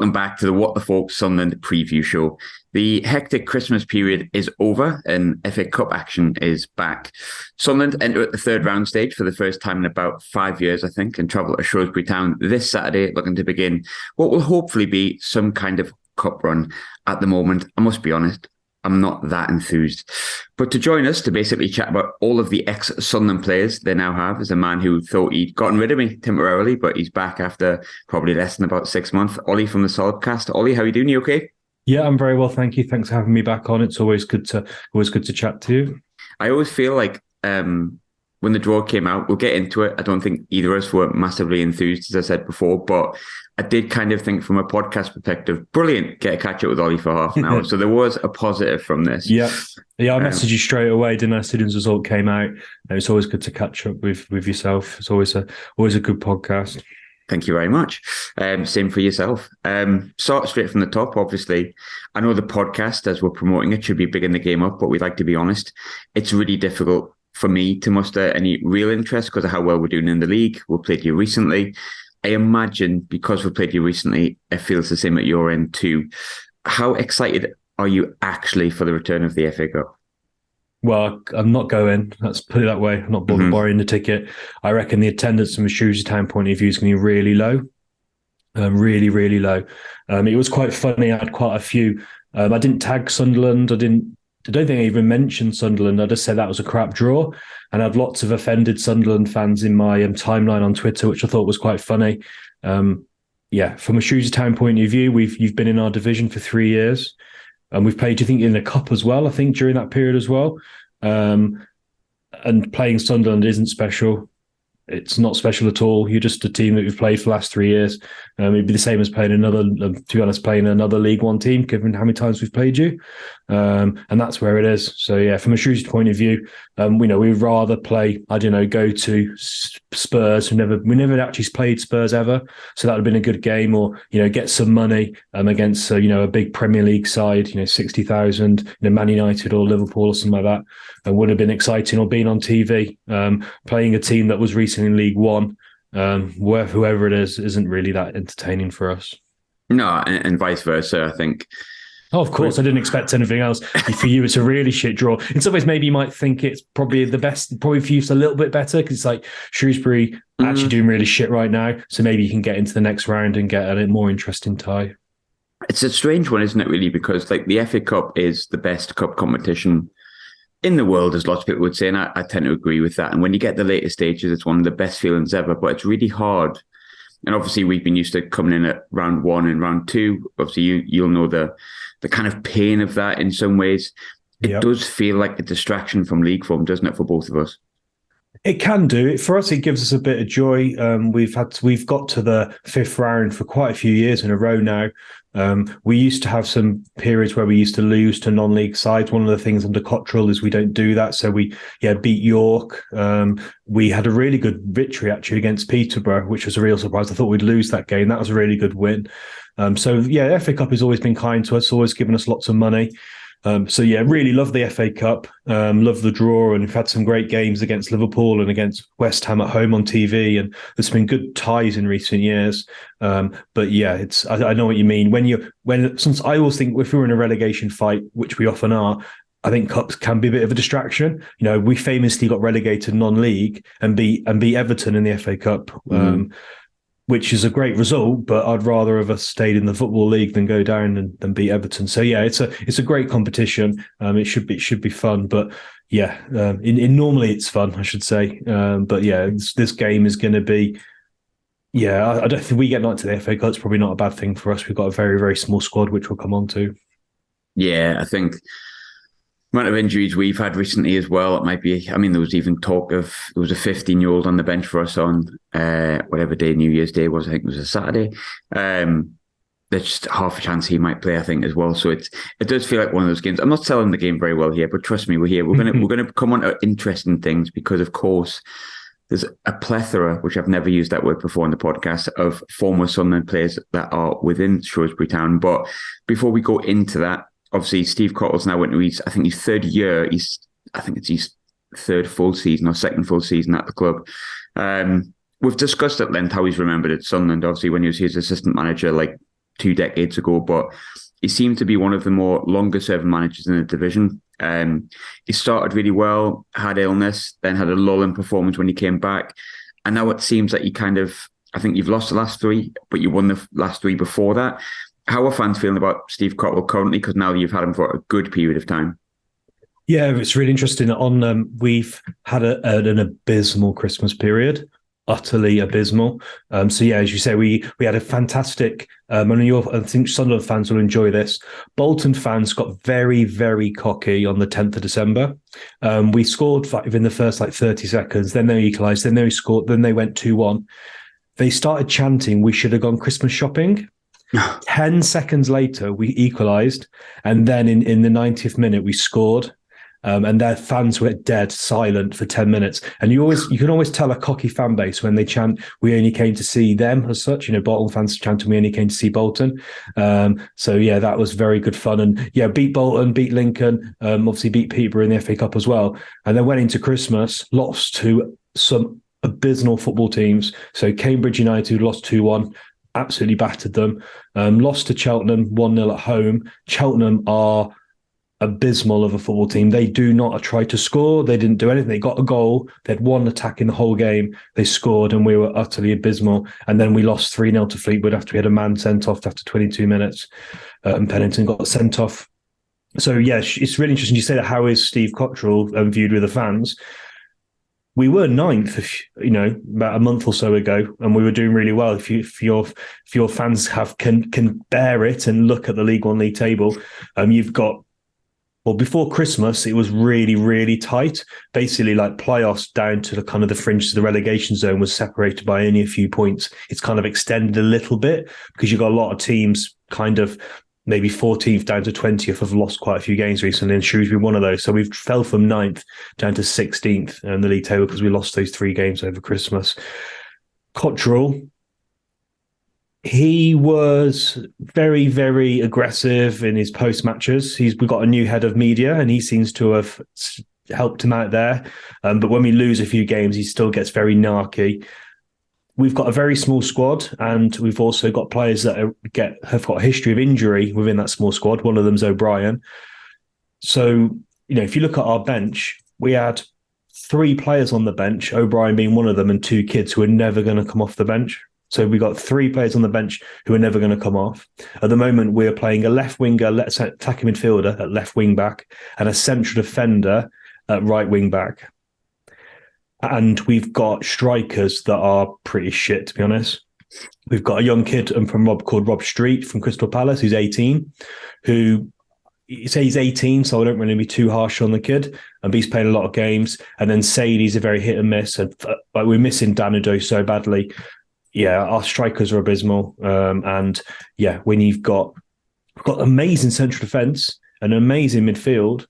Welcome back to the What the Falk Sunderland preview show. The hectic Christmas period is over and FA Cup action is back. Sunderland enter at the third round stage for the first time in about 5 years, I think, and travel to Shrewsbury Town this Saturday, looking to begin what will hopefully be some kind of cup run. At the moment, I must be honest, I'm not that enthused. But to join us to basically chat about all of the ex-Sunderland players they now have is a man who thought he'd gotten rid of me temporarily, but he's back after probably less than about 6 months. Ollie from the Salopcast. Ollie, how are you doing? You okay? Yeah, I'm very well, thank you. Thanks for having me back on. It's always good to chat to you. I always feel like when the draw came out, we'll get into it. I don't think either of us were massively enthused, as I said before, but I did kind of think from a podcast perspective, brilliant, get a catch up with Ollie for half an hour. So there was a positive from this. Yeah, I messaged you straight away, didn't I? As soon as the result came out. It's always good to catch up with yourself. It's always a good podcast. Thank you very much. Same for yourself. Start straight from the top, obviously. I know the podcast, as we're promoting it, should be bigging the game up, but we'd like to be honest. It's really difficult for me to muster any real interest because of how well we're doing in the league. We played you recently. I imagine because we played you recently, it feels the same at your end too. How excited are you actually for the return of the FA Cup? Well, I'm not going. Let's put it that way. I'm not borrowing the ticket. I reckon the attendance from a Shrewsbury Town point of view is going to be really low. Really, really low. It was quite funny. I had quite a few. I didn't tag Sunderland. I don't think I even mentioned Sunderland. I just said that was a crap draw. And I had lots of offended Sunderland fans in my timeline on Twitter, which I thought was quite funny. From a Shrewsbury Town point of view, you've been in our division for 3 years. And we've played, I think, in the Cup as well, I think, during that period as well. And playing Sunderland isn't special. It's not special at all. You're just a team that we've played for the last 3 years. It'd be the same as playing playing another League One team, given how many times we've played you. And that's where it is. So, yeah, from a Shrewsbury point of view, we'd rather play, go to Spurs. We never actually played Spurs ever. So that would have been a good game, or, get some money against, a big Premier League side, 60,000, Man United or Liverpool or something like that. And would have been exciting, or being on TV, playing a team that was recently in League One, whoever it is, isn't really that entertaining for us. No, and vice versa, I think. Oh, of course, I didn't expect anything else. For you, it's a really shit draw. In some ways, maybe you might think it's probably the best. Probably for you, it's a little bit better because it's like Shrewsbury actually doing really shit right now. So maybe you can get into the next round and get a more interesting tie. It's a strange one, isn't it, really? Because the FA Cup is the best cup competition in the world, as lots of people would say, and I tend to agree with that. And when you get the later stages, it's one of the best feelings ever, but it's really hard. And obviously, we've been used to coming in at round one and round two. Obviously, you'll know the kind of pain of that in some ways. It does feel like a distraction from league form, doesn't it, for both of us? It can do. For us, it gives us a bit of joy. We've got to the fifth round for quite a few years in a row now. We used to have some periods where we used to lose to non-league sides. One of the things under Cotterill is we don't do that. So we beat York. We had a really good victory actually against Peterborough, which was a real surprise. I thought we'd lose that game. That was a really good win. The FA Cup has always been kind to us, always given us lots of money. Really love the FA Cup, love the draw, and we've had some great games against Liverpool and against West Ham at home on TV, and there's been good ties in recent years. I know what you mean. Since I always think if we're in a relegation fight, which we often are, I think cups can be a bit of a distraction. We famously got relegated non-league and beat Everton in the FA Cup. Which is a great result, but I'd rather have us stayed in the Football League than go down than beat Everton. So yeah, it's a great competition. It should be fun, but yeah, normally it's fun, I should say. This game is going to be. Yeah, I don't think we get knocked to the FA Cup. It's probably not a bad thing for us. We've got a very, very small squad, which we'll come on to. Yeah, I think amount of injuries we've had recently as well. It might be, there was even talk of, there was a 15-year-old on the bench for us on whatever day New Year's Day was. I think it was a Saturday. There's just half a chance he might play, I think, as well. So it does feel like one of those games. I'm not selling the game very well here, but trust me, we're here. We're gonna come on to interesting things because, of course, there's a plethora, which I've never used that word before in the podcast, of former Sunderland players that are within Shrewsbury Town. But before we go into that, obviously, Steve Cotterill's now into his third year. I think it's his third full season or second full season at the club. We've discussed at length how he's remembered at Sunderland. Obviously, when he was his assistant manager, 2 decades ago, but he seemed to be one of the more longer-serving managers in the division. He started really well, had illness, then had a lull in performance when he came back, and now it seems that I think you've lost the last 3, but you won the last 3 before that. How are fans feeling about Steve Cotterill currently? Because now you've had him for a good period of time. Yeah, it's really interesting. We've had an abysmal Christmas period, utterly abysmal. So yeah, as you say, we had a fantastic. I think Sunderland fans will enjoy this. Bolton fans got very, very cocky on the 10th of December. We scored 5 in the first 30 seconds. Then they equalised. Then they scored. Then they went 2-1. They started chanting, "We should have gone Christmas shopping." 10 seconds later, we equalised, and then in the 90th minute, we scored. And their fans were dead silent for 10 minutes. And you can always tell a cocky fan base when they chant, "We only came to see them," as such. Bolton fans chanting, "We only came to see Bolton." So yeah, that was very good fun. And yeah, beat Bolton, beat Lincoln, obviously beat Peterborough in the FA Cup as well. And then went into Christmas, lost to some abysmal football teams. So Cambridge United lost 2-1. Absolutely battered them. Lost to Cheltenham 1-0 at home. Cheltenham are abysmal of a football team. They do not try to score. They didn't do anything. They got a goal. They had one attack in the whole game. They scored, and we were utterly abysmal. And then we lost 3-0 to Fleetwood after we had a man sent off after 22 minutes. And Pennington got sent off. So yeah, it's really interesting. You say that. How is Steve Cotterill viewed with the fans? We were 9th, about a month or so ago, and we were doing really well. If your fans can bear it and look at the League One league table, you've got. Well, before Christmas, it was really, really tight. Basically, playoffs down to the fringes of the relegation zone was separated by only a few points. It's kind of extended a little bit because you've got a lot of teams maybe 14th down to 20th have lost quite a few games recently, and Shrewsbury one of those. So we've fell from 9th down to 16th in the league table because we lost those 3 games over Christmas. Cotterill, he was very, very aggressive in his post matches. We've got a new head of media, and he seems to have helped him out there. But when we lose a few games, he still gets very narky. We've got a very small squad, and we've also got players that have got a history of injury within that small squad. One of them's O'Brien. So, if you look at our bench, we had 3 players on the bench, O'Brien being one of them, and 2 kids who are never going to come off the bench. So we got 3 players on the bench who are never going to come off. At the moment, we're playing a left winger, attacking midfielder at left wing back, and a central defender at right wing back. And we've got strikers that are pretty shit, to be honest. We've got a young kid called Rob Street from Crystal Palace, who's 18, who you say he's 18, so I don't really be too harsh on the kid. And he's playing a lot of games. And then Sadie's a very hit and miss. And we're missing Danudo so badly. Yeah, our strikers are abysmal. And yeah, when we've got amazing central defence, an amazing midfield,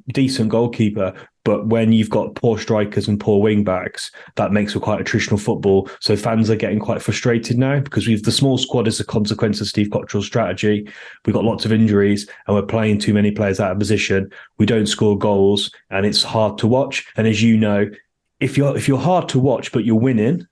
decent goalkeeper, but when you've got poor strikers and poor wing backs, that makes for quite attritional football. So fans are getting quite frustrated now because the small squad is a consequence of Steve Cotterill's strategy. We've got lots of injuries and we're playing too many players out of position. We don't score goals and it's hard to watch. And as you know, if you're hard to watch but you're winning,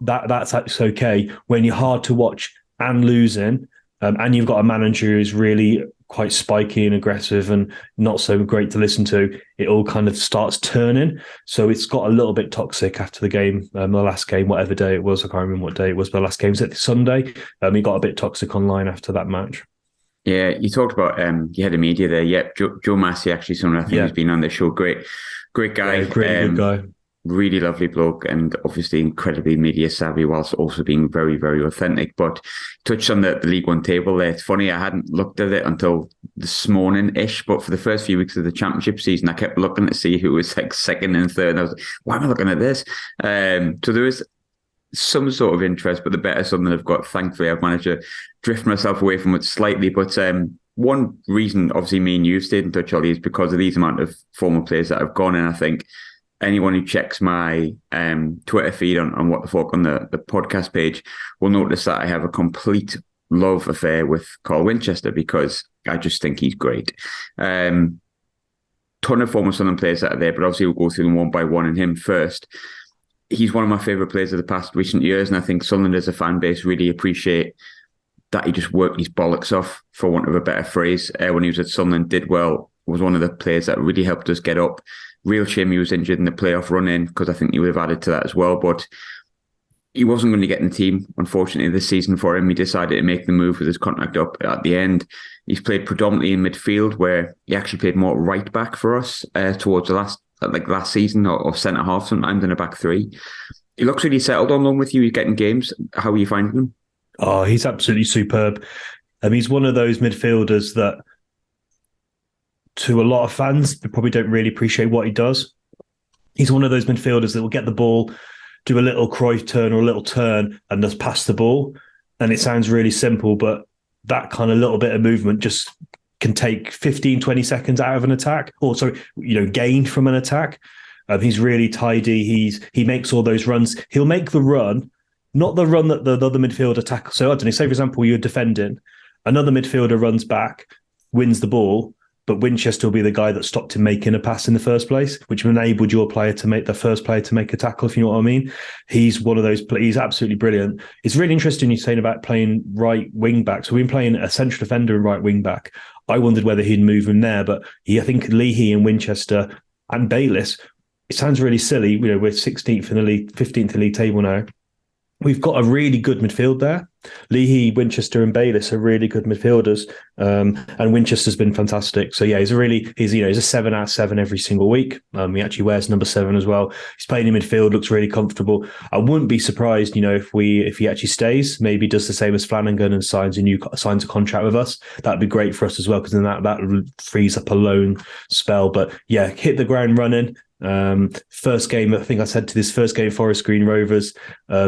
that's okay. When you're hard to watch and losing, and you've got a manager who's really quite spiky and aggressive and not so great to listen to, it all kind of starts turning. So it's got a little bit toxic after the game, the last game, whatever day it was. I can't remember what day it was, but the last game was at Sunday. It got a bit toxic online after that match. Yeah, you talked about you had a media there. Yeah, Joe Massey, actually, someone I think who's been on the show. Great guy. Yeah, good guy. Really lovely bloke and obviously incredibly media savvy whilst also being very, very authentic. But touched on the League One table there. It's funny, I hadn't looked at it until this morning-ish, but for the first few weeks of the championship season, I kept looking to see who was like second and third. And I was like, why am I looking at this? So there is some sort of interest, but the better Sunderland have got, thankfully, I've managed to drift myself away from it slightly. But one reason, obviously, me and you've stayed in touch, Ollie, is because of these amount of former players that have gone in. I think anyone who checks my Twitter feed on What the Falk on the podcast page will notice that I have a complete love affair with Carl Winchester because I just think he's great. Ton of former Sunderland players that are there, but obviously we'll go through them one by one and him first. He's one of my favourite players of the past recent years, and I think Sunderland as a fan base really appreciate that he just worked his bollocks off, for want of a better phrase, when he was at Sunderland. Did well, was one of the players that really helped us get up. Real shame he was injured in the playoff run-in, because I think he would have added to that as well. But he wasn't going to get in the team, unfortunately, this season for him. He decided to make the move with his contract up at the end. He's played predominantly in midfield, where he actually played more right back for us towards the last season, or centre half sometimes in a back three. He looks really settled on loan with you. He's getting games. How are you finding him? Oh, he's absolutely superb. He's one of those midfielders that, to a lot of fans, they probably don't really appreciate what he does. He's one of those midfielders that will get the ball, do a little Cruyff turn or a little turn, and just pass the ball. And it sounds really simple, but that kind of little bit of movement just can take 15, 20 seconds out of an attack, or gained from an attack. He's really tidy. He makes all those runs. He'll make the run, not the run that the other midfielder tackles. So I don't know, say for example, you're defending, another midfielder runs back, wins the ball, but Winchester will be the guy that stopped him making a pass in the first place, which enabled your player to make the first player to make a tackle, if you know what I mean. He's one of those, he's absolutely brilliant. It's really interesting you're saying about playing right wing back. So we've been playing a central defender and right wing back. I wondered whether he'd move him there, but I think Leahy and Winchester and Bayliss, it sounds really silly. We're 16th in the league, 15th in the league table now. We've got a really good midfield there. Leahy, Winchester, and Bayliss are really good midfielders, and Winchester's been fantastic. So yeah, he's a 7 out of 7 every single week. He actually wears number 7 as well. He's playing in midfield, looks really comfortable. I wouldn't be surprised, if he actually stays, maybe does the same as Flanagan and signs a contract with us. That'd be great for us as well, because then that frees up a loan spell. But yeah, hit the ground running. First game, I think I said to this first game, Forest Green Rovers,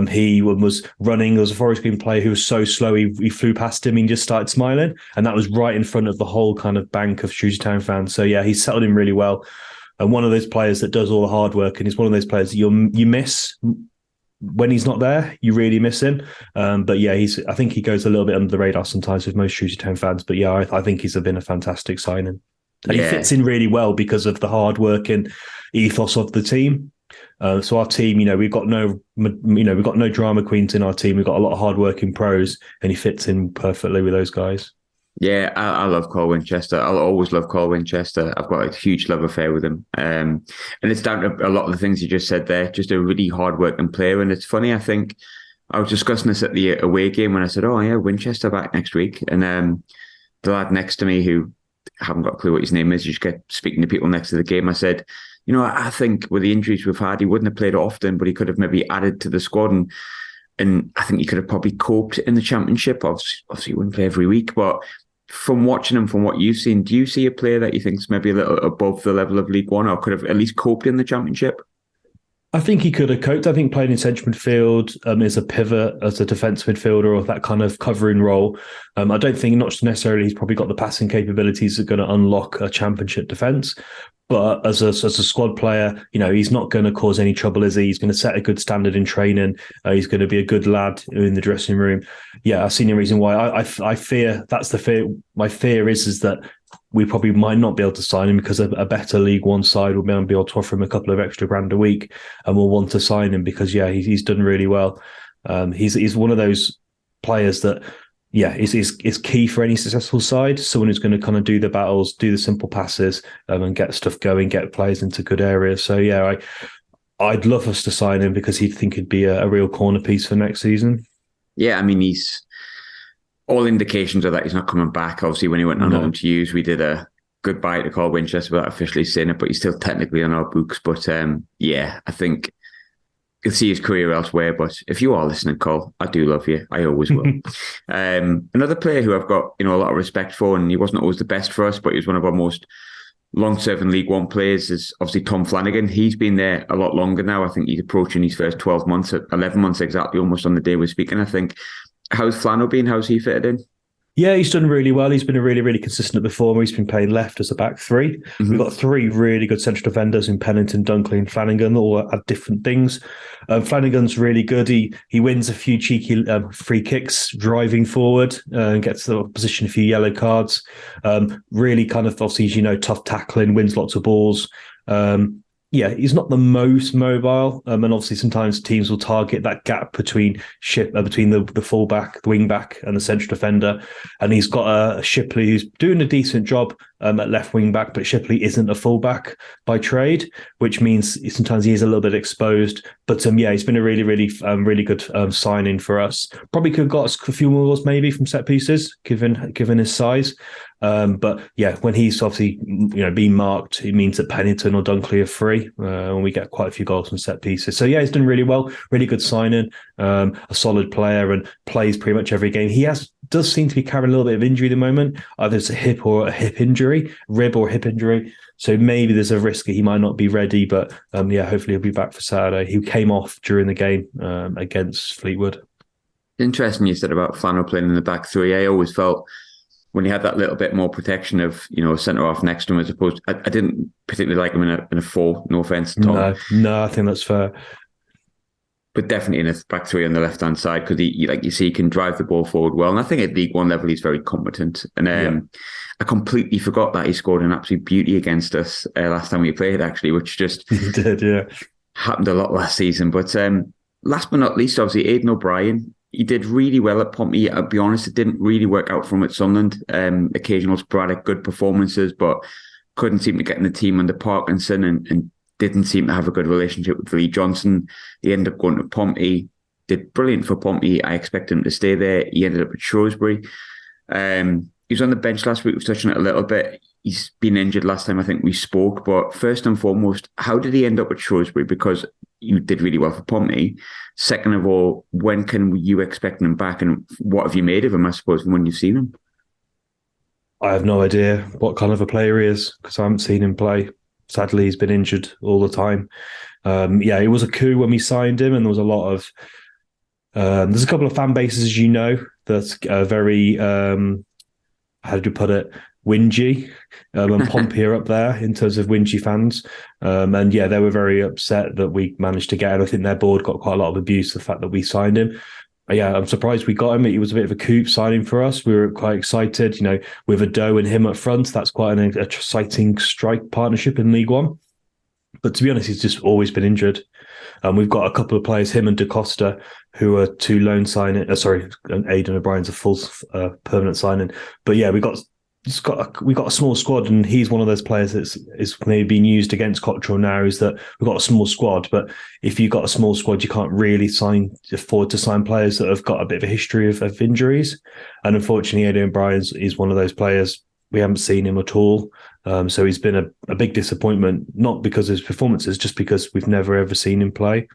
he was running. There was a Forest Green player who was so slow, he flew past him and just started smiling. And that was right in front of the whole kind of bank of Shrewsbury Town fans. So yeah, he's settled in really well. And one of those players that does all the hard work, and he's one of those players that you miss when he's not there. You really miss him. But yeah, I think he goes a little bit under the radar sometimes with most Shrewsbury Town fans. But yeah, I think he's been a fantastic signing. And he fits in really well because of the hard working ethos of the team. So our team, we've got no drama queens in our team. We've got a lot of hard-working pros, and he fits in perfectly with those guys. Yeah, I love Carl Winchester. I'll always love Carl Winchester. I've got a huge love affair with him. And it's down to a lot of the things you just said there, just a really hard-working player. And it's funny, I think, I was discussing this at the away game when I said, oh yeah, Winchester back next week. And the lad next to me, who I haven't got a clue what his name is, you just get speaking to people next to the game, I said, I think with the injuries we've had, he wouldn't have played often, but he could have maybe added to the squad. And I think he could have probably coped in the Championship. Obviously, he wouldn't play every week. But from watching him, from what you've seen, do you see a player that you think's maybe a little above the level of League One, or could have at least coped in the Championship? I think he could have coped. I think playing in central midfield as a pivot, as a defensive midfielder, or that kind of covering role. I don't think, not necessarily he's probably got the passing capabilities that are going to unlock a Championship defence. But as a squad player, he's not going to cause any trouble, is he? He's going to set a good standard in training. He's going to be a good lad in the dressing room. Yeah, I see no reason why. I fear, that's the fear. My fear is that we probably might not be able to sign him because a better League One side will be able to offer him a couple of extra grand a week, and we'll want to sign him because, yeah, he's done really well. He's one of those players that, yeah, is key for any successful side. Someone who's going to kind of do the battles, do the simple passes, and get stuff going, get players into good areas. So yeah, I'd love us to sign him because he'd think he'd be a real corner piece for next season. Yeah, I mean, he's all indications are that he's not coming back. Obviously, when he went on loan to use, we did a goodbye to Carl Winchester without officially saying it, but he's still technically on our books. But yeah, I think you'll see his career elsewhere. But if you are listening, Carl, I do love you. I always will. Another player who I've got a lot of respect for, and he wasn't always the best for us, but he was one of our most long-serving League One players, is obviously Tom Flanagan. He's been there a lot longer now. I think he's approaching his first 12 months, 11 months exactly, almost on the day we're speaking, I think. How's Flanno been? How's he fitted in? Yeah, he's done really well. He's been a really, really consistent performer. He's been playing left as a back three. Mm-hmm. We've got 3 really good central defenders in Pennington, Dunkley and Flanagan, all at different things. Flanagan's really good. He wins a few cheeky free kicks driving forward and gets the opposition a few yellow cards. Really kind of, obviously, tough tackling, wins lots of balls. he's not the most mobile, and obviously sometimes teams will target that gap between the fullback, the wing back, and the central defender. And he's got a Shipley who's doing a decent job at left wing back, but Shipley isn't a fullback by trade, which means sometimes he is a little bit exposed. But he's been a really, really, really good signing for us. Probably could have got a few more goals maybe from set pieces, given his size. But when he's obviously being marked, it means that Pennington or Dunkley are free, and we get quite a few goals from set pieces. So he's done really well, really good signing, a solid player, and plays pretty much every game. He does seem to be carrying a little bit of injury at the moment. Either it's a hip or a hip injury, rib or hip injury. So maybe there's a risk that he might not be ready, but hopefully he'll be back for Saturday. He came off during the game against Fleetwood. Interesting you said about Flanno playing in the back three. I always felt when he had that little bit more protection of, a centre-half next to him as opposed... I didn't particularly like him in a four, no offence at all. No, I think that's fair. But definitely in a back three on the left-hand side, because he, like you see, he can drive the ball forward well. And I think at League One level, he's very competent. And I completely forgot that he scored an absolute beauty against us last time we played, actually, which just he did, happened a lot last season. But last but not least, obviously, Aiden O'Brien. He did really well at Pompey. I'll be honest, it didn't really work out for him at Sunderland. Occasional sporadic good performances, but couldn't seem to get in the team under Parkinson and didn't seem to have a good relationship with Lee Johnson. He ended up going to Pompey, did brilliant for Pompey. I expect him to stay there. He ended up at Shrewsbury. He was on the bench last week. We've touched on it a little bit. He's been injured last time I think we spoke. But first and foremost, how did he end up at Shrewsbury? Because you did really well for Pompey. Second of all, when can you expect him back, and what have you made of him, I suppose, from when you've seen him? I have no idea what kind of a player he is because I haven't seen him play. Sadly, he's been injured all the time. It was a coup when we signed him, and there was a lot of... there's a couple of fan bases, as you know, that's very... how do you put it? Whingy, and Pompey are up there in terms of Winchy fans. They were very upset that we managed to get him. I think their board got quite a lot of abuse for the fact that we signed him. I'm surprised we got him. It was a bit of a coup signing for us. We were quite excited, with Ado and him up front. That's quite an exciting strike partnership in League One. But to be honest, he's just always been injured. We've got a couple of players, him and Da Costa, who are two loan signing. And Aiden O'Brien's a full permanent signing. But we got a small squad, and he's one of those players that's is maybe being used against Cotterill now. Is that we've got a small squad, but if you've got a small squad, you can't really afford to sign players that have got a bit of a history of injuries. And unfortunately, Aiden O'Brien is one of those players. We haven't seen him at all. So he's been a big disappointment, not because of his performances, just because we've never ever seen him play.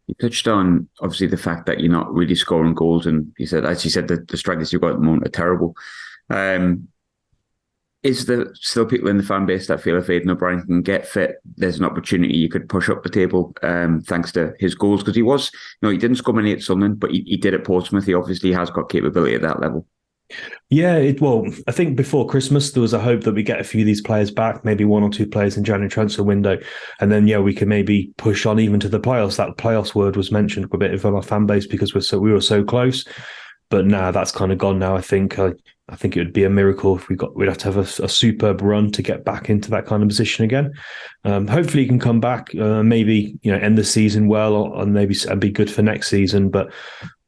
You touched on, obviously, the fact that you're not really scoring goals, and you said, as you said, the strikers you've got at the moment are terrible. Is there still people in the fan base that feel if Aiden O'Brien can get fit, there's an opportunity you could push up the table thanks to his goals? Because he was, he didn't score many at Sunderland, but he did at Portsmouth. He obviously has got capability at that level. Yeah, I think before Christmas there was a hope that we get a few of these players back, maybe one or two players in January transfer window, and then we can maybe push on even to the playoffs. That playoffs word was mentioned a bit of our fan base because we were so close, but now that's kind of gone. Now I think it would be a miracle if we'd have to have a superb run to get back into that kind of position again. Hopefully he can come back, maybe end the season well, and maybe and be good for next season, but.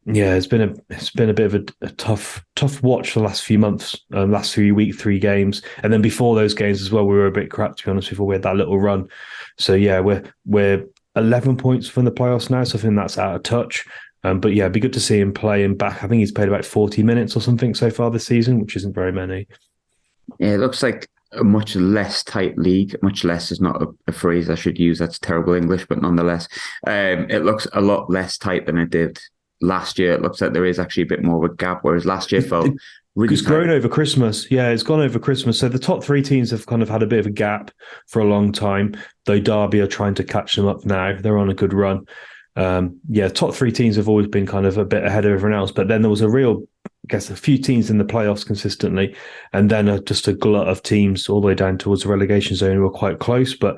Yeah, it's been a bit of a tough watch for the last few months, last 3 weeks, 3 games, and then before those games as well, we were a bit crap, to be honest. Before we had that little run, so we're 11 points from the playoffs now, so I think that's out of touch. But it'd be good to see him play him back. I think he's played about 40 minutes or something so far this season, which isn't very many. Yeah, it looks like a much less tight league. Much less is not a phrase I should use. That's terrible English, but nonetheless, it looks a lot less tight than it did last year. It looks like there is actually a bit more of a gap, whereas last year felt really it's grown over Christmas. Yeah, it's gone over Christmas. So the top 3 teams have kind of had a bit of a gap for a long time, though Derby are trying to catch them up now. They're on a good run. Top 3 teams have always been kind of a bit ahead of everyone else, but then there was a few teams in the playoffs consistently, and then just a glut of teams all the way down towards the relegation zone who were quite close, but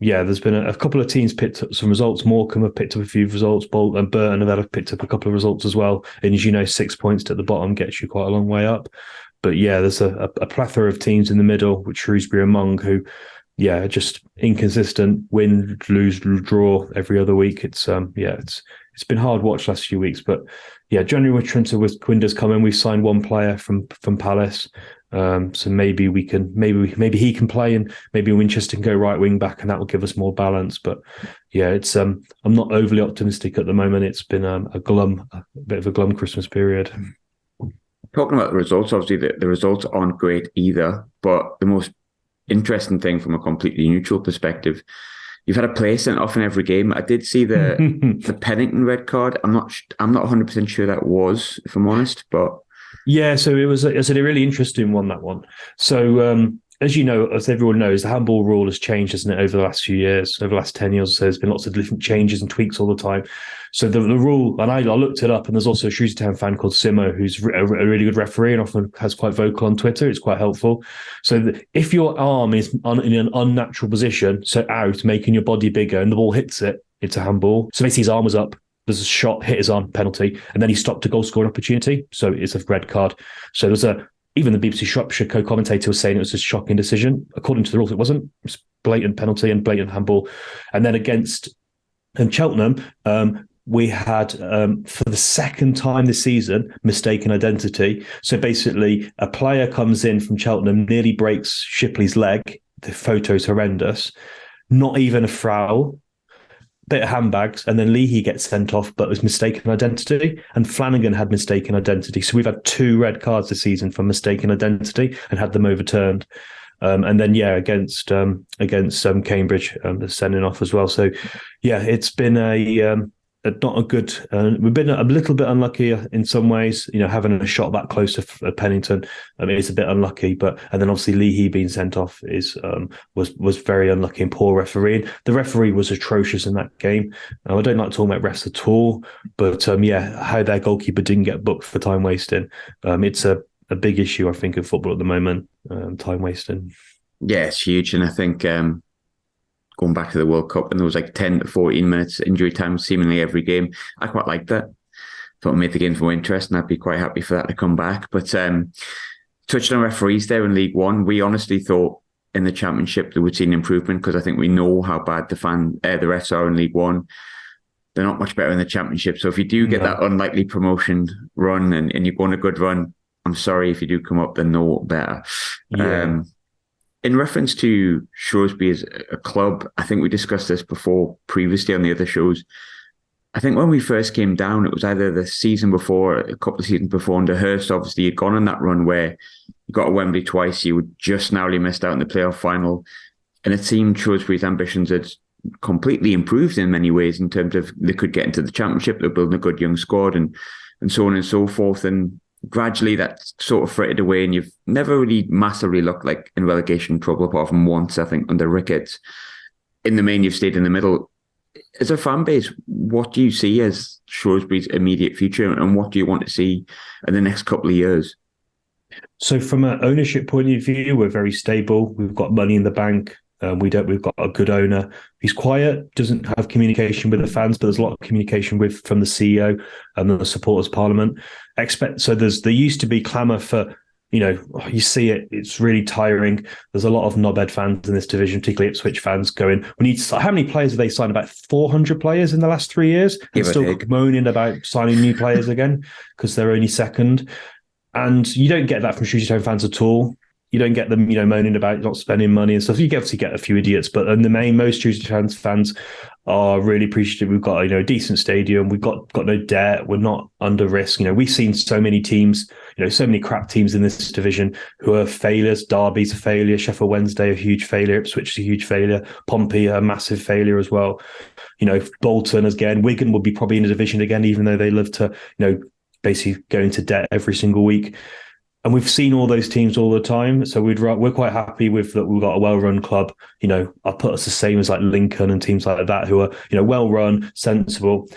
there's been a couple of teams picked up some results. Morecambe have picked up a few results. Bolt and Burton have picked up a couple of results as well. And as you know, 6 points at the bottom gets you quite a long way up. But there's a plethora of teams in the middle, with Shrewsbury among, who just inconsistent. Win, lose, draw every other week. It's been hard watch last few weeks, but yeah, January winter with Quinder's coming. We've signed one player from Palace, so maybe he can play, and maybe Winchester can go right wing back, and that will give us more balance. But yeah, it's I'm not overly optimistic at the moment. It's been a bit of a glum Christmas period. Talking about the results, obviously the results aren't great either, but the most interesting thing from a completely neutral perspective, you've had a player sent off in every game. I did see the Pennington red card. I'm not 100% sure that was, if I'm honest, but yeah. So it was a really interesting one, that one. So as you know, as everyone knows, the handball rule has changed, hasn't it, over the last few years, over the last 10 years or so. There's been lots of different changes and tweaks all the time. So the rule, and I looked it up, and there's also a Shrewsbury Town fan called Simo, who's a really good referee and often has quite vocal on Twitter. It's quite helpful. So if your arm is in an unnatural position, so out, making your body bigger, and the ball hits it, it's a handball. So basically his arm was up, there's a shot, hit his arm, penalty, and then he stopped a goal scoring opportunity. So it's a red card. So even the BBC Shropshire co-commentator was saying it was a shocking decision. According to the rules, it wasn't. It was blatant penalty and blatant handball. And then against Cheltenham, we had, for the second time this season, mistaken identity. So basically, a player comes in from Cheltenham, nearly breaks Shipley's leg. The photo's horrendous. Not even a foul. Bit of handbags, and then Leahy gets sent off, but was mistaken identity, and Flanagan had mistaken identity. So we've had 2 red cards this season for mistaken identity and had them overturned. And then against Cambridge, they're sending off as well. So yeah, it's been not a good. We've been a little bit unlucky in some ways. Having a shot that close to Pennington, it's a bit unlucky. But and then obviously Leahy being sent off was very unlucky and poor refereeing. The referee was atrocious in that game. I don't like talking about refs at all, but how their goalkeeper didn't get booked for time wasting. It's a big issue, I think, in football at the moment. Time wasting. Yeah, it's huge, and I think. Going back to the World Cup, and there was like 10 to 14 minutes injury time seemingly every game. I quite liked that. Thought it made the games more interesting. I'd be quite happy for that to come back. But touched on referees there in League One. We honestly thought in the Championship there would see an improvement, because I think we know how bad the refs are in League One. They're not much better in the Championship. So if you do get that unlikely promotion run and you go on a good run, I'm sorry if you do come up, then no better. Yeah. In reference to Shrewsbury as a club, I think we discussed this before previously on the other shows. I think when we first came down, it was either the season before, a couple of seasons before under Hurst. Obviously, you'd gone on that run where you got to Wembley twice. You would just narrowly missed out in the playoff final. And it seemed Shrewsbury's ambitions had completely improved in many ways, in terms of they could get into the Championship, they're building a good young squad and so on and so forth. And gradually that sort of frittered away, and you've never really massively looked like in relegation trouble, apart from once, I think, under Ricketts. In the main, you've stayed in the middle. As a fan base, what do you see as Shrewsbury's immediate future, and what do you want to see in the next couple of years? So from an ownership point of view, we're very stable. We've got money in the bank. We've got a good owner. He's quiet, doesn't have communication with the fans, but there's a lot of communication from the CEO and the supporters parliament. There used to be clamour for, you see it, it's really tiring. There's a lot of knobhead fans in this division, particularly Ipswich fans, going, how many players have they signed? About 400 players in the last 3 years? And still moaning about signing new players again, because they're only second. And you don't get that from Shrewsbury Town fans at all. You don't get them, moaning about not spending money and stuff. You obviously get a few idiots, but in the main, most Shrewsbury fans are really appreciative. We've got a decent stadium. We've got no debt. We're not under risk. We've seen so many teams, so many crap teams in this division who are failures. Derby's a failure. Sheffield Wednesday a huge failure. Ipswich is a huge failure. Pompey a massive failure as well. Bolton again. Wigan will be probably in the division again, even though they love to basically go into debt every single week. And we've seen all those teams all the time. So we're quite happy with that. We've got a well-run club. I'll put us the same as like Lincoln and teams like that who are, well-run, sensible.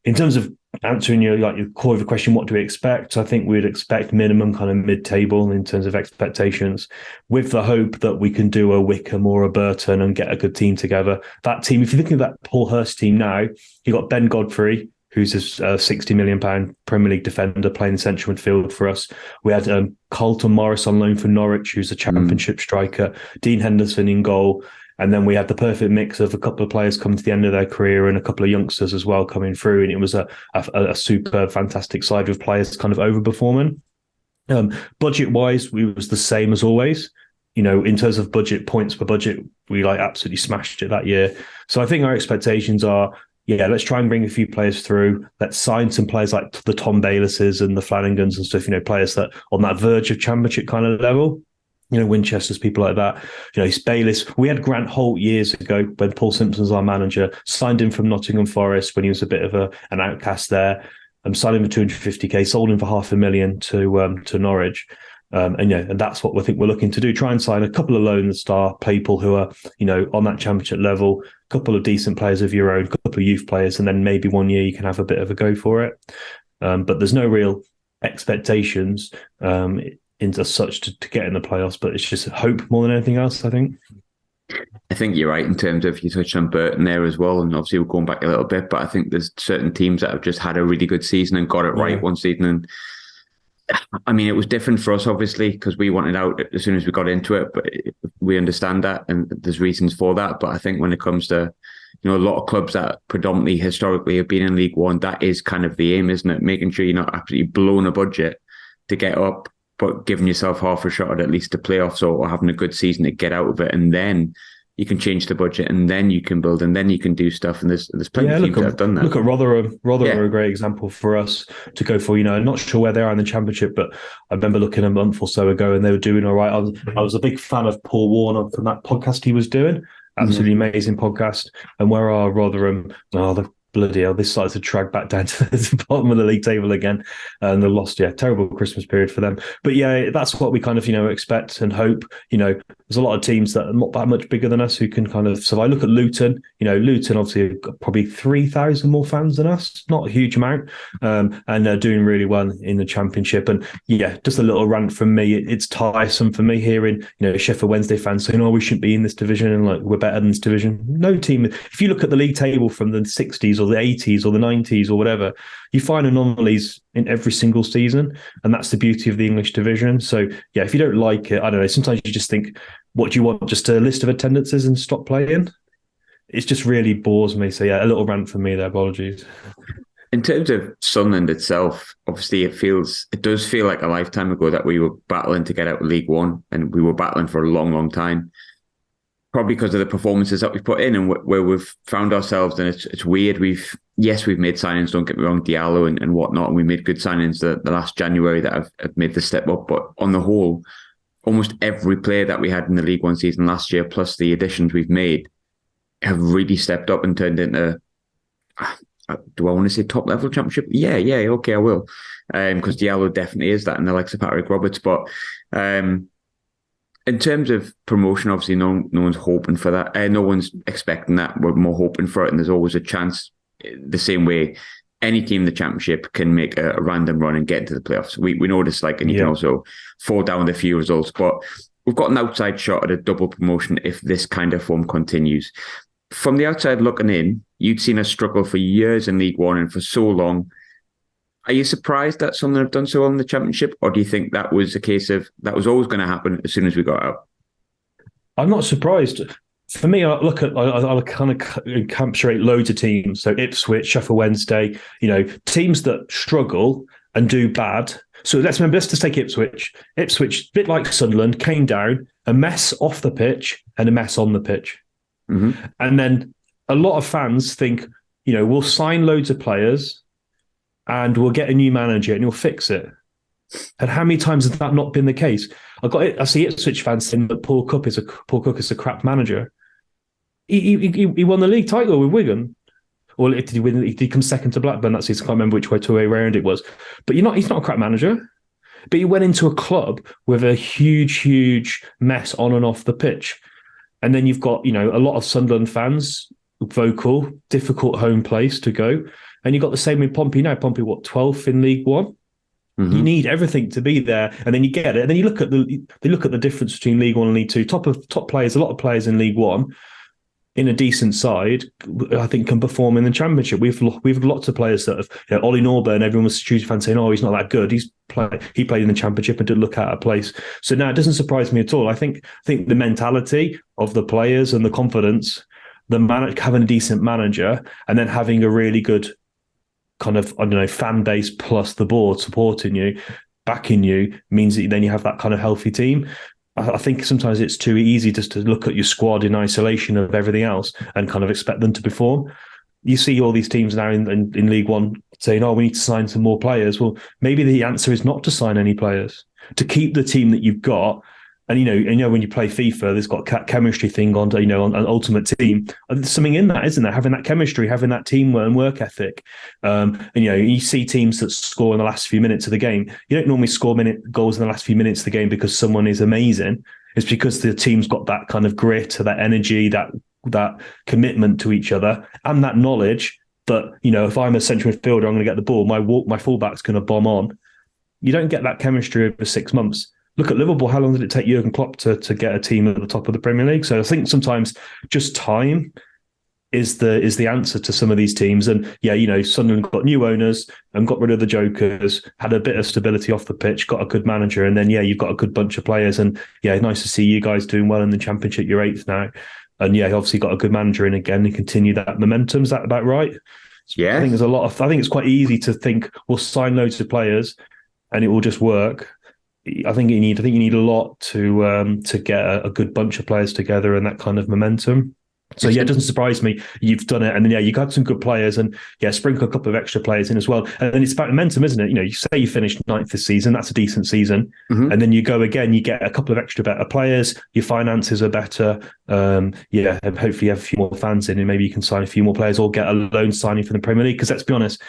In terms of answering your core of the question, what do we expect? I think we'd expect minimum kind of mid-table in terms of expectations, with the hope that we can do a Wickham or a Burton and get a good team together. That team, if you're looking at that Paul Hurst team now, you've got Ben Godfrey, who's a £60 million Premier League defender playing central midfield for us. We had Carlton Morris on loan for Norwich, who's a Championship striker. Dean Henderson in goal. And then we had the perfect mix of a couple of players coming to the end of their career and a couple of youngsters as well coming through. And it was a super fantastic side with players kind of overperforming. Budget-wise, we was the same as always. In terms of budget, points per budget, we absolutely smashed it that year. So I think our expectations are, let's try and bring a few players through. Let's sign some players like the Tom Baylisses and the Flanagans and stuff, players that on that verge of championship kind of level. Winchesters, people like that. Bayliss. We had Grant Holt years ago when Paul Simpson was our manager, signed him from Nottingham Forest when he was a bit of an outcast there. Signed him for 250k, sold him for $500,000 to Norwich. And that's what we think we're looking to do. Try and sign a couple of Lone Star people who are, on that championship level, a couple of decent players of your own, a couple of youth players, and then maybe one year you can have a bit of a go for it. But there's no real expectations into such to get in the playoffs, but it's just hope more than anything else, I think. I think you're right in terms of, you touched on Burton there as well, and obviously we're going back a little bit, but I think there's certain teams that have just had a really good season and got it right one season. And I mean, it was different for us, obviously, because we wanted out as soon as we got into it, but we understand that and there's reasons for that. But I think when it comes to, a lot of clubs that predominantly historically have been in League One, that is kind of the aim, isn't it? Making sure you're not absolutely blowing a budget to get up, but giving yourself half a shot at least the playoffs or having a good season to get out of it. And then you can change the budget and then you can build and then you can do stuff. And there's plenty of teams that have done that. Look at Rotherham. Rotherham are a great example for us to go for. I'm not sure where they are in the championship, but I remember looking a month or so ago and they were doing all right. I was a big fan of Paul Warner from that podcast he was doing. Absolutely amazing podcast. And where are Rotherham? Bloody hell, this started to drag back down to the bottom of the league table again. And they lost, terrible Christmas period for them. But that's what we kind of, expect and hope. There's a lot of teams that are not that much bigger than us who can kind of survive. Look at Luton. Luton obviously have got probably 3,000 more fans than us. Not a huge amount. And they're doing really well in the championship. And just a little rant from me. It's tiresome for me hearing, Sheffield Wednesday fans saying, we shouldn't be in this division and we're better than this division. No team. If you look at the league table from the 60s or the 80s or the 90s or whatever, you find anomalies in every single season, and that's the beauty of the English division. So if you don't like it, I don't know, sometimes you just think, what do you want, just a list of attendances and stop playing? It just really bores me. So a little rant from me there, apologies. In terms of Sunderland itself, obviously it does feel like a lifetime ago that we were battling to get out of League One, and we were battling for a long, long time. Probably because of the performances that we've put in and where we've found ourselves. And it's weird. We've made signings, don't get me wrong, Diallo and whatnot. And we made good signings the last January that have made the step up. But on the whole, almost every player that we had in the League One season last year, plus the additions we've made, have really stepped up and turned into, do I want to say top level championship? Yeah, okay, I will. Because Diallo definitely is that, and the likes of Patrick Roberts. But in terms of promotion, obviously no one's hoping for that. No one's expecting that. We're more hoping for it, and there's always a chance. The same way any team in the championship can make a random run and get into the playoffs. We know this, and you can also fall down with a few results. But we've got an outside shot at a double promotion if this kind of form continues. From the outside looking in, you'd seen us struggle for years in League One and for so long. Are you surprised that Sunderland have done so well in the championship, or do you think that was a case of that was always going to happen as soon as we got out? I'm not surprised. For me, I'll kind of encapsulate loads of teams. So Ipswich, Sheffield Wednesday, teams that struggle and do bad. So let's just take Ipswich. Ipswich, a bit like Sunderland, came down, a mess off the pitch and a mess on the pitch. Mm-hmm. And then a lot of fans think, we'll sign loads of players and we'll get a new manager and he'll fix it. And how many times has that not been the case? I see Ipswich fans saying that Paul Cook is a crap manager. He won the league title with Wigan. Or did he win? He come second to Blackburn. That's I can't remember which way round it was. But he's not a crap manager. But he went into a club with a huge mess on and off the pitch. And then you've got, a lot of Sunderland fans, vocal, difficult home place to go. And you've got the same with Pompey now. Pompey, 12th in League One? Mm-hmm. You need everything to be there, and then you get it. And then you look at the difference between League One and League Two. Top players, a lot of players in League One in a decent side, I think can perform in the Championship. We've lots of players that have, Ollie Norburn, everyone was Tuesday fan saying, oh, he's not that good. He played in the Championship and did look out of place. So now it doesn't surprise me at all. I think the mentality of the players and the confidence, having a decent manager and then having a really good kind of, fan base plus the board supporting you, backing you, means that then you have that kind of healthy team. I think sometimes it's too easy just to look at your squad in isolation of everything else and kind of expect them to perform. You see all these teams now in League One saying, oh, we need to sign some more players. Well, maybe the answer is not to sign any players, to keep the team that you've got. And, when you play FIFA, there's got chemistry thing on Ultimate Team. There's something in that, isn't there? Having that chemistry, having that teamwork and work ethic. You see teams that score in the last few minutes of the game. You don't normally score goals in the last few minutes of the game because someone is amazing. It's because the team's got that kind of grit, that energy, that commitment to each other, and that knowledge that, if I'm a central midfielder, I'm going to get the ball. My fullback's going to bomb on. You don't get that chemistry over 6 months. Look at Liverpool. How long did it take Jurgen Klopp to get a team at the top of the Premier League? So I think sometimes just time is the answer to some of these teams. And Sunderland got new owners and got rid of the jokers, had a bit of stability off the pitch, got a good manager, and then you've got a good bunch of players. And nice to see you guys doing well in the Championship. You're 8th now, and obviously got a good manager in again and continue that momentum. Is that about right? Yeah, I think it's quite easy to think we'll sign loads of players and it will just work. I think you need a lot to get a good bunch of players together and that kind of momentum. So it doesn't surprise me you've done it, and then you got some good players, and sprinkle a couple of extra players in as well. And then it's about momentum, isn't it? You say you finished 9th this season, that's a decent season, and then you go again, you get a couple of extra better players, your finances are better, and hopefully you have a few more fans in, and maybe you can sign a few more players or get a loan signing from the Premier League. Because let's be honest,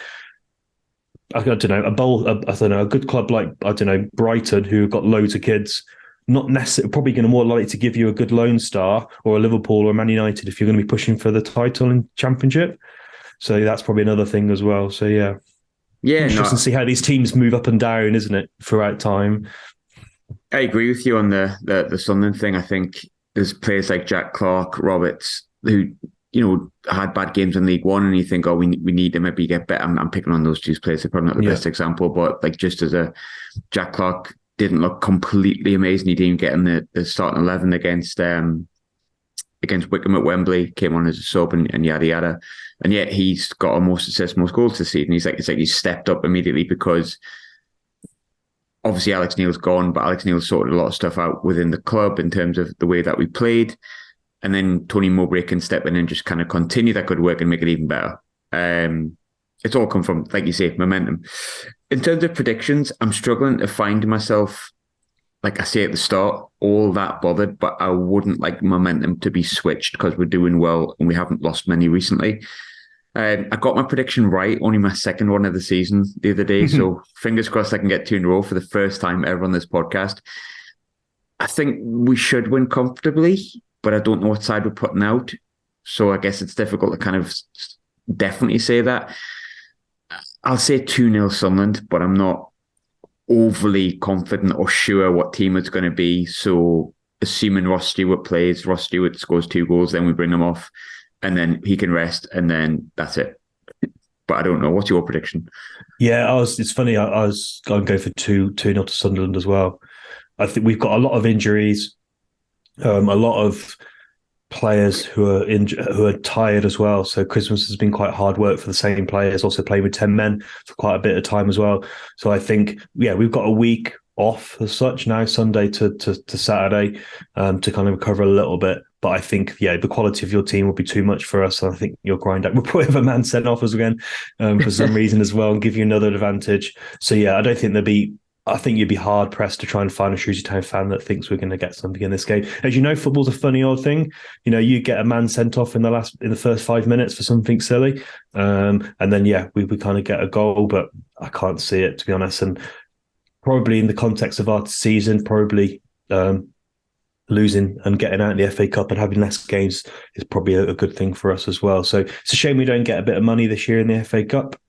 I don't know, a good club like, Brighton, who got loads of kids, not necessarily probably going to more likely to give you a good Lone Star, or a Liverpool or Man United if you're going to be pushing for the title in Championship. So that's probably another thing as well. So interesting to see how these teams move up and down, isn't it, throughout time. I agree with you on the Sunderland thing. I think there's players like Jack Clark, Roberts, who had bad games in League One, and you think, oh, we need to maybe get better. I'm picking on those two players. They're probably not the best example, but like, just as a Jack Clark didn't look completely amazing. He didn't get in the starting 11 against Wickham at Wembley. Came on as a sub and yada yada, and yet he's got most assists, most goals this season. He's stepped up immediately because obviously Alex Neil's gone, but Alex Neil sorted a lot of stuff out within the club in terms of the way that we played. And then Tony Mowbray can step in and just kind of continue that good work and make it even better. It's all come from, like you say, momentum. In terms of predictions, I'm struggling to find myself, like I say at the start, all that bothered, but I wouldn't like momentum to be switched because we're doing well and we haven't lost many recently. I got my prediction right, only my second one of the season the other day. So fingers crossed I can get 2 in a row for the first time ever on this podcast. I think we should win comfortably, but I don't know what side we're putting out. So I guess it's difficult to kind of definitely say that. I'll say 2-0 Sunderland, but I'm not overly confident or sure what team it's going to be. So assuming Ross Stewart plays, Ross Stewart scores 2 goals, then we bring him off and then he can rest and then that's it. But I don't know. What's your prediction? Yeah, it's funny. I was going to go for 2-0 to Sunderland as well. I think we've got a lot of injuries. A lot of players who are tired as well. So Christmas has been quite hard work for the same players, also playing with 10 men for quite a bit of time as well. So I think, we've got a week off as such now, Sunday to Saturday, to kind of recover a little bit. But I think, the quality of your team will be too much for us. And I think you'll grind out. We'll probably have a man sent off us again for some reason as well and give you another advantage. So I don't think I think you'd be hard pressed to try and find a Shrewsbury Town fan that thinks we're going to get something in this game. As you know, football's a funny old thing. You get a man sent off in the first 5 minutes for something silly, and then we kind of get a goal, but I can't see it, to be honest. And probably in the context of our season, probably losing and getting out in the FA Cup and having less games is probably a good thing for us as well. So it's a shame we don't get a bit of money this year in the FA Cup.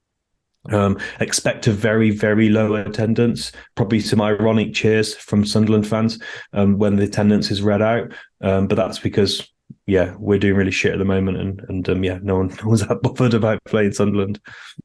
Expect a very, very low attendance, probably some ironic cheers from Sunderland fans when the attendance is read out. But that's because yeah, we're doing really shit at the moment, and yeah, no one's that bothered about playing Sunderland.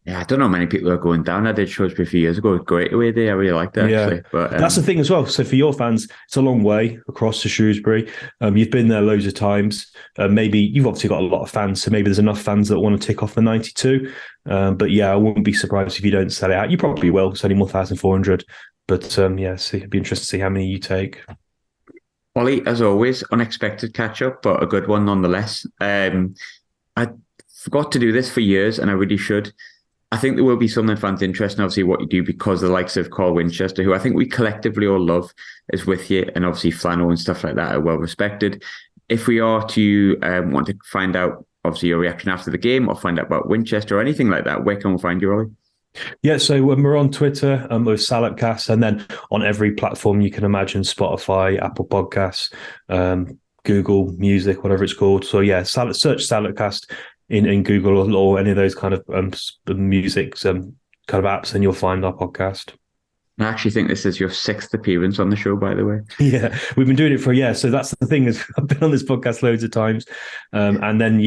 Yeah, I don't know many people are going down. I did Shrewsbury a few years ago. It was great away there. I really liked it, Yeah, actually. But that's the thing as well. So for your fans, it's a long way across to Shrewsbury. You've been there loads of times. Maybe you've obviously got a lot of fans, so maybe there's enough fans that want to tick off the 92. But yeah, I wouldn't be surprised if you don't sell it out. You probably will. It's only 1,400. But yeah, so it'd be interesting to see how many you take. Ollie, as always, unexpected catch up, but a good one nonetheless. I forgot to do this for years, and I really should. I think there will be something fans interesting, obviously, what you do, because the likes of Carl Winchester, who I think we collectively all love, is with you, and obviously Flanno and stuff like that are well respected. If we are to want to find out, obviously, your reaction after the game, or find out about Winchester or anything like that, where can we find you, Ollie? Yeah, so when we're on Twitter with Salopcast, and then on every platform you can imagine, Spotify, Apple Podcasts, Google Music, whatever it's called. So yeah, search Salopcast in Google or any of those kind of music kind of apps, and you'll find our podcast. I actually think this is your 6th appearance on the show, by the way. Yeah, we've been doing it for a year. So that's the thing, is I've been on this podcast loads of times. And then,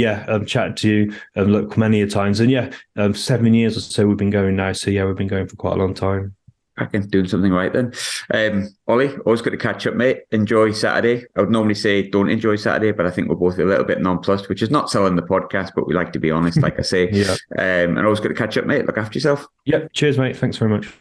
chatted to you, look, many a times. And 7 years or so we've been going now. So yeah, we've been going for quite a long time. Cracking, doing something right then. Ollie, always good to catch up, mate. Enjoy Saturday. I would normally say don't enjoy Saturday, but I think we're both a little bit nonplussed, which is not selling the podcast, but we like to be honest, like I say. Yeah. And always good to catch up, mate. Look after yourself. Yeah, cheers, mate. Thanks very much.